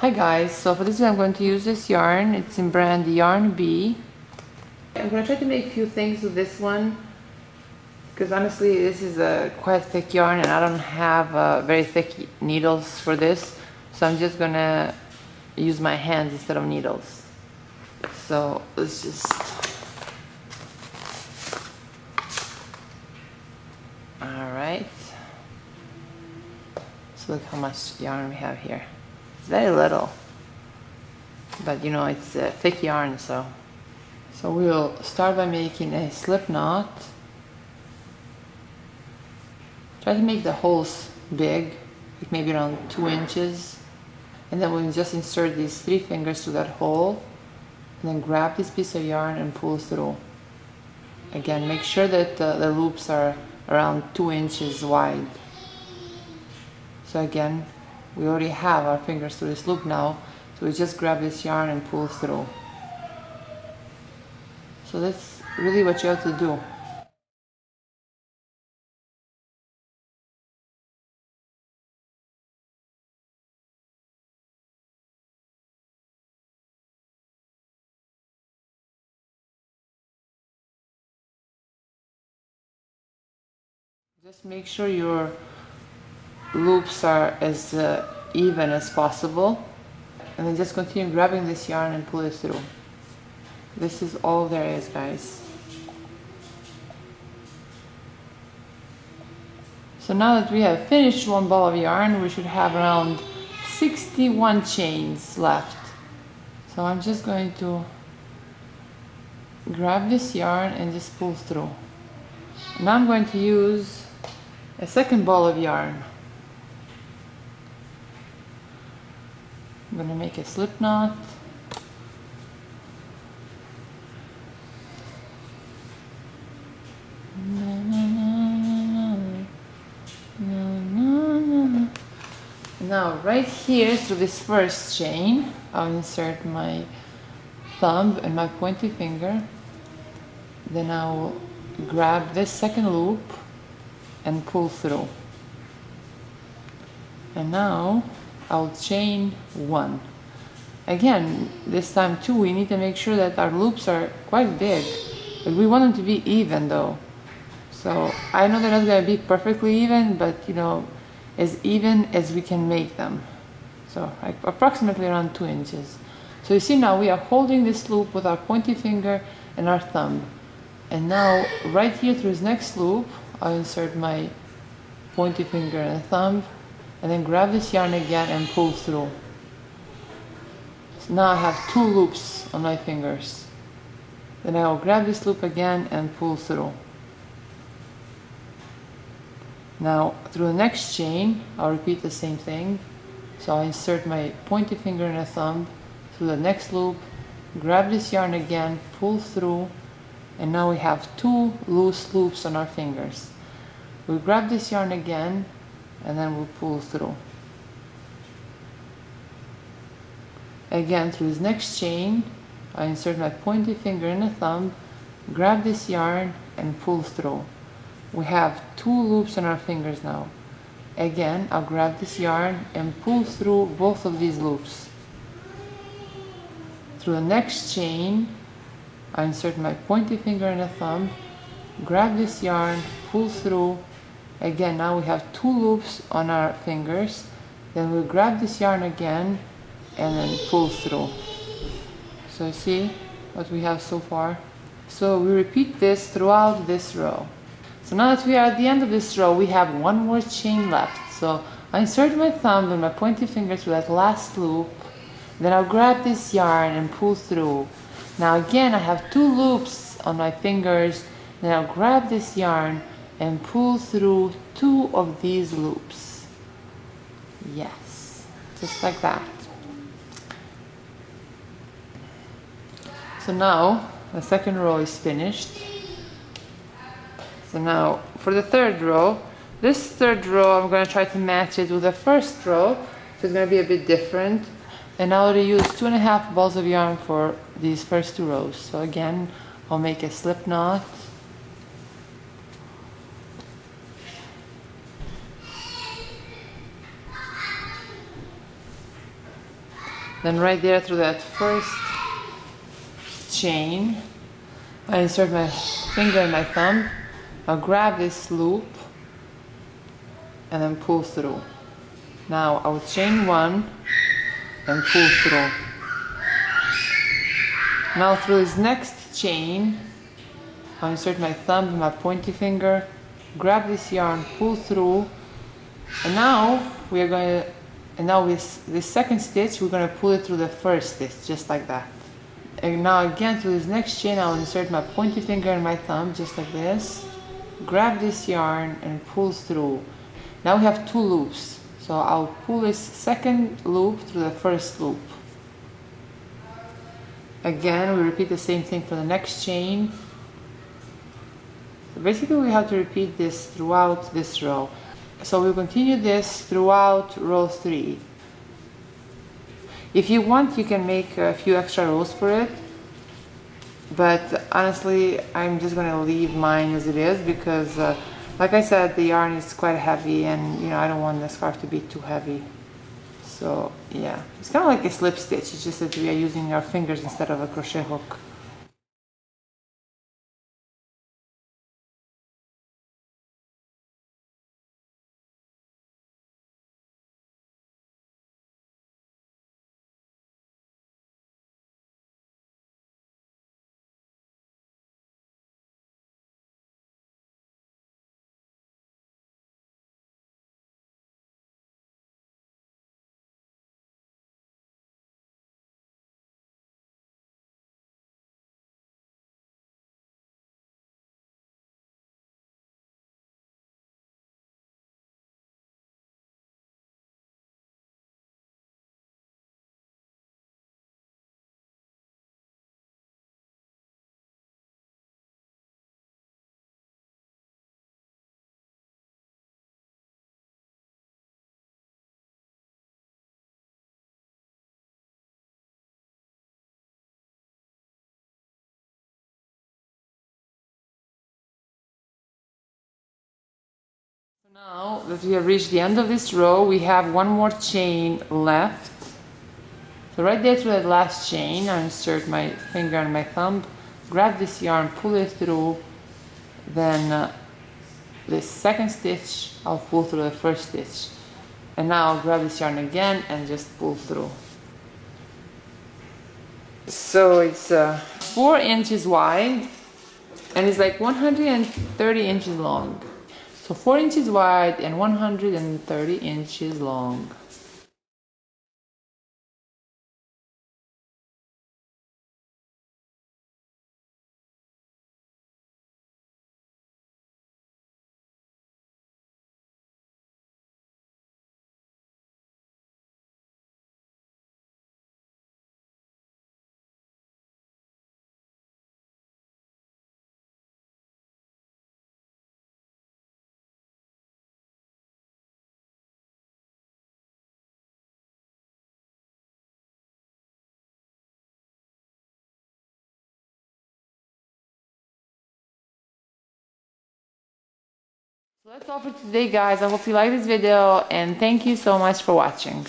Hi guys, so for this I'm going to use this yarn. It's in brand Yarn Bee. I'm going to try to make a few things with this one because honestly this is a quite thick yarn and I don't have very thick needles for this, so I'm just going to use my hands instead of needles. So let's just... Alright, so look how much yarn we have here. It's very little, but you know, it's a thick yarn, so we'll start by making a slip knot. Try to make the holes big, like maybe around 2 inches, and then we'll just insert these 3 fingers through that hole, and then grab this piece of yarn and pull through. Again, make sure that the loops are around 2 inches wide. So again, we already have our fingers through this loop now, so we just grab this yarn and pull through. So that's really what you have to do. Just make sure your loops are as even as possible, and then just continue grabbing this yarn and pull it through. This is all there is, guys. So now that we have finished one ball of yarn, we should have around 61 chains left. So I'm just going to grab this yarn and just pull through. Now I'm going to use a second ball of yarn. I'm going to make a slip knot. Now right here through this first chain, I'll insert my thumb and my pointy finger. Then I'll grab this second loop and pull through. And now I'll chain 1. Again, this time too, we need to make sure that our loops are quite big. But we want them to be even though. So I know they're not going to be perfectly even, but you know, as even as we can make them. So like approximately around 2 inches. So you see now we are holding this loop with our pointy finger and our thumb. And now right here through this next loop, I'll insert my pointy finger and thumb, and then grab this yarn again and pull through. So now I have 2 loops on my fingers. Then I will grab this loop again and pull through. Now through the next chain, I'll repeat the same thing. So I'll insert my pointy finger and a thumb through the next loop, grab this yarn again, pull through, and now we have 2 loose loops on our fingers. We'll grab this yarn again, and then we'll pull through. Again, through this next chain, I insert my pointy finger and a thumb, grab this yarn, and pull through. We have 2 loops on our fingers now. Again, I'll grab this yarn and pull through both of these loops. Through the next chain, I insert my pointy finger and a thumb, grab this yarn, pull through. Again, now we have 2 loops on our fingers. Then we'll grab this yarn again and then pull through. So you see what we have so far? So we repeat this throughout this row. So now that we are at the end of this row, we have 1 more chain left. So I insert my thumb and my pointy finger through that last loop. Then I'll grab this yarn and pull through. Now again, I have 2 loops on my fingers. Then I'll grab this yarn and pull through 2 of these loops. Yes, just like that. So now the second row is finished. So now for the third row, this third row I'm going to try to match it with the first row, so it's going to be a bit different. And I already used 2.5 balls of yarn for these first 2 rows. So again, I'll make a slip knot. Then right there through that first chain, I insert my finger and my thumb. I'll grab this loop and then pull through. Now I will chain one and pull through. Now through this next chain, I'll insert my thumb and my pointy finger, grab this yarn, pull through, and now we are going to, and now with this second stitch, we're going to pull it through the first stitch, just like that. And now again through this next chain, I'll insert my pointy finger and my thumb, just like this, grab this yarn and pull through. Now we have two loops, so I'll pull this second loop through the first loop. Again, we repeat the same thing for the next chain. So basically we have to repeat this throughout this row. So we'll continue this throughout row 3. If you want, you can make a few extra rows for it, but honestly I'm just going to leave mine as it is because like I said, the yarn is quite heavy and you know I don't want the scarf to be too heavy. So yeah, it's kind of like a slip stitch, it's just that we are using our fingers instead of a crochet hook. Now that we have reached the end of this row, we have one more chain left. So right there through that last chain, I insert my finger and my thumb, grab this yarn, pull it through, then this second stitch, I'll pull through the first stitch. And now I'll grab this yarn again and just pull through. So it's 4 inches wide and it's like 130 inches long. So 4 inches wide and 130 inches long. So that's all for today, guys. I hope you like this video and thank you so much for watching.